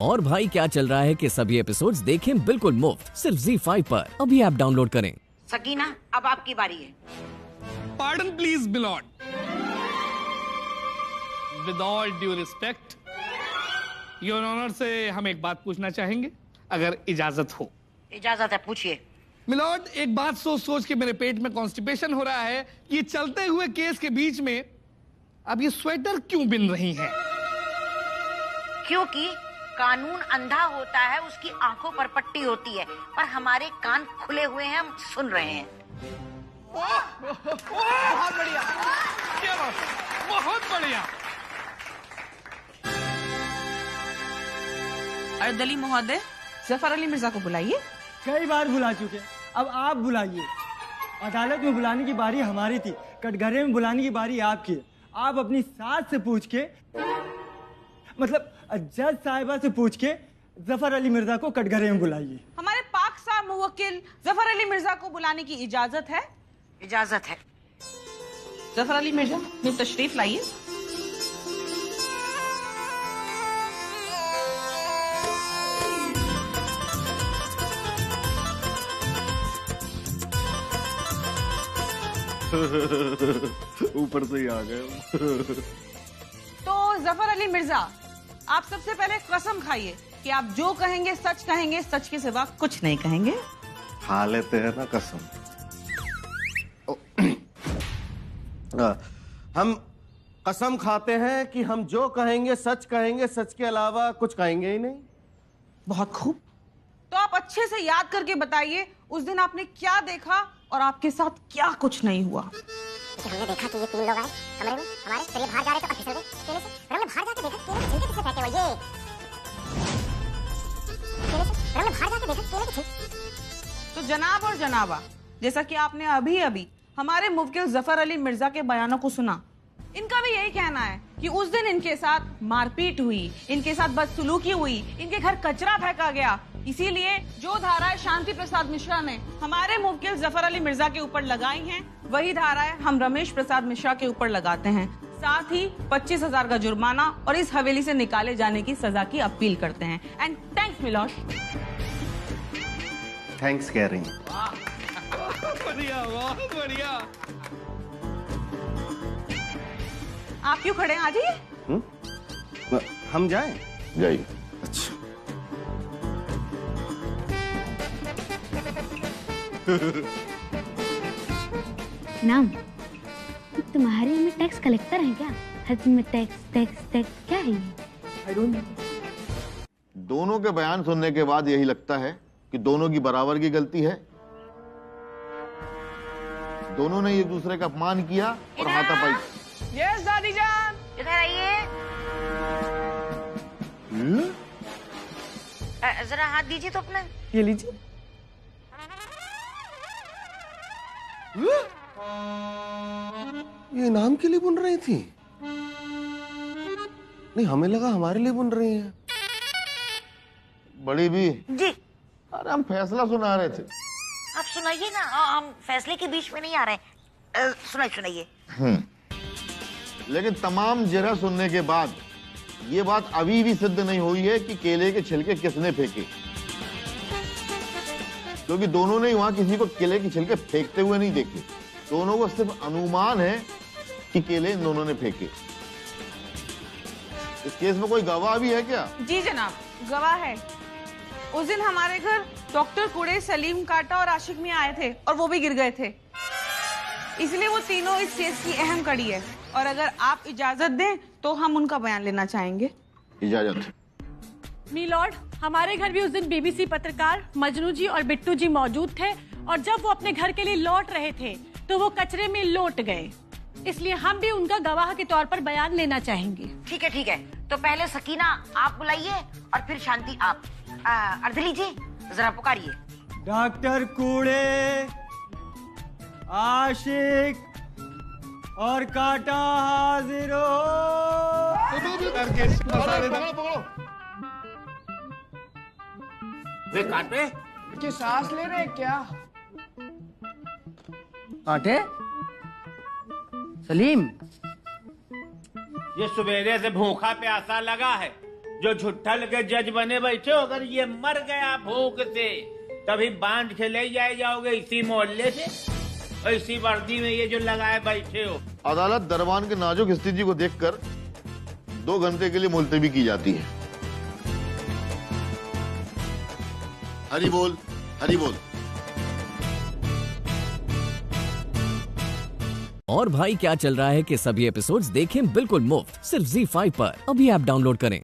और भाई क्या चल रहा है कि सभी एपिसोड्स देखें बिल्कुल मुफ्त सिर्फ ZEE5 पर। अभी ऐप डाउनलोड करें। सकीना, अब आपकी बारी है। Pardon please milord, with all due respect, your honour से हम एक बात पूछना चाहेंगे, अगर इजाजत हो। इजाजत है, पूछिए। मिलॉर्ड, एक बात सोच सोच के मेरे पेट में कॉन्स्टिपेशन हो रहा है। ये चलते हुए केस के बीच में अब ये स्वेटर क्यों बिन रही हैं? क्योंकि कानून अंधा होता है, उसकी आंखों पर पट्टी होती है, पर हमारे कान खुले हुए हैं, हम सुन रहे हैं। बहुत बढ़िया, क्या बात, बहुत बढ़िया। अर्दली महोदय, जफर अली मिर्जा को बुलाइए। कई बार बुला चुके, अब आप बुलाइए। अदालत में बुलाने की बारी हमारी थी, कटघरे में बुलाने की बारी आपकी है। आप अपनी सास से पूछ के, मतलब जज साहिबा से पूछ के जफर अली मिर्जा को कटघरे में बुलाइए। हमारे पाक साहब मुवक्किल जफर अली मिर्जा को बुलाने की इजाजत है? इजाजत है। जफर अली मिर्जा, अपनी तशरीफ लाइए। ऊपर से ही आ गए। तो जफर अली मिर्जा, आप सबसे पहले कसम खाइए कि आप जो कहेंगे सच कहेंगे, सच के सिवा कुछ नहीं कहेंगे। खा लेते हैं ना कसम। हम कसम खाते हैं कि हम जो कहेंगे सच कहेंगे, सच के अलावा कुछ कहेंगे ही नहीं। बहुत खूब। तो आप अच्छे से याद करके बताइए, उस दिन आपने क्या देखा और आपके साथ क्या कुछ नहीं हुआ। हमने देखा कि ये तीन लोग आए कमरे में हमारे, फिर ये बाहर जा रहे थे और फिसल गए केले से। फिर हमने बाहर जाके देखा केले के छिलके किससे फेंके हुए, ये केले से। फिर हमने बाहर जाके देखा केले के छिलके। तो जनाब और जनाबा, जैसा कि आपने अभी अभी हमारे मुवक्किल जफर अली मिर्जा के बयानों को सुना, इनका भी यही कहना है कि उस दिन इनके साथ मारपीट हुई, इनके साथ बदसलूकी हुई, इनके घर कचरा फेंका गया। इसीलिए जो धाराएं शांति प्रसाद मिश्रा ने हमारे मुवक्किल जफर अली मिर्जा के ऊपर लगाई हैं, वही धाराएं हम रमेश प्रसाद मिश्रा के ऊपर लगाते हैं। साथ ही 25,000 का जुर्माना और इस हवेली से निकाले जाने की सजा की अपील करते हैं। And thanks milord. थैंक्स कह रही हैं। बढ़िया, बहुत बढ़िया। आप क्यों खड़े हैं? आ जाइए। हम जाएं? जाइए। अच्छा। नाम तुम्हारे में टैक्स कलेक्टर है क्या? हर दिन में टैक्स टैक्स टैक्स क्या है ये? दोनों के बयान सुनने के बाद यही लगता है कि दोनों की बराबर की गलती है। दोनों ने एक दूसरे का अपमान किया और हाथापाई। यस दादी जान, इधर आइए। जरा हाथ दीजिए तो अपना। ये लीजिए। ये इनाम के लिए बुन रही थी? नहीं, हमें लगा हमारे लिए बुन रही है। बड़ी भी जी, अरे हम फैसला सुना रहे थे। आप सुनाइए ना, हम फैसले के बीच में नहीं आ रहे। सुनाइए। लेकिन तमाम जगह सुनने के बाद ये बात अभी भी सिद्ध नहीं हुई है कि केले के छिलके किसने फेंके, क्योंकि दोनों ने वहां किसी को केले के छिलके फेंकते हुए नहीं देखे। दोनों को सिर्फ अनुमान है कि केले इन दोनों ने फेंके। इस केस में कोई गवाह भी है क्या? जी जनाब, गवाह है। उस दिन हमारे घर डॉक्टर कुड़े, सलीम काटा और आशिक मियां आए थे और वो भी गिर गए थे। इसलिए वो तीनों इस केस की अहम कड़ी है, और अगर आप इजाजत दें तो हम उनका बयान लेना चाहेंगे। इजाजत। मिलॉर्ड, हमारे घर भी उस दिन बीबीसी पत्रकार मजनू जी और बिट्टू जी मौजूद थे, और जब वो अपने घर के लिए लौट रहे थे तो वो कचरे में लौट गए। इसलिए हम भी उनका गवाह के तौर पर बयान लेना चाहेंगे। ठीक है। तो पहले सकीना आप बुलाइए और फिर शांति आप। अर्दली जी, जरा पुकारिए। डॉक्टर कूड़े, आशिक और काटा हाजिर हो। वे काटे की सांस ले रहे क्या? काटे? सलीम, ये सवेरे से भूखा प्यासा लगा है, जो झुट्ठल के जज बने बैठे हो, अगर ये मर गया भूख से तभी बांध के ले जाओगे इसी मोहल्ले से, और इसी वर्दी में ये जो लगाए बैठे हो। अदालत दरबान के नाजुक स्थिति को देखकर 2 घंटे के लिए मुलतवी की जाती है। हरी बोल, हरी बोल। और भाई क्या चल रहा है कि सभी एपिसोड्स देखें बिल्कुल मुफ्त सिर्फ ZEE5 पर। अभी ऐप डाउनलोड करें।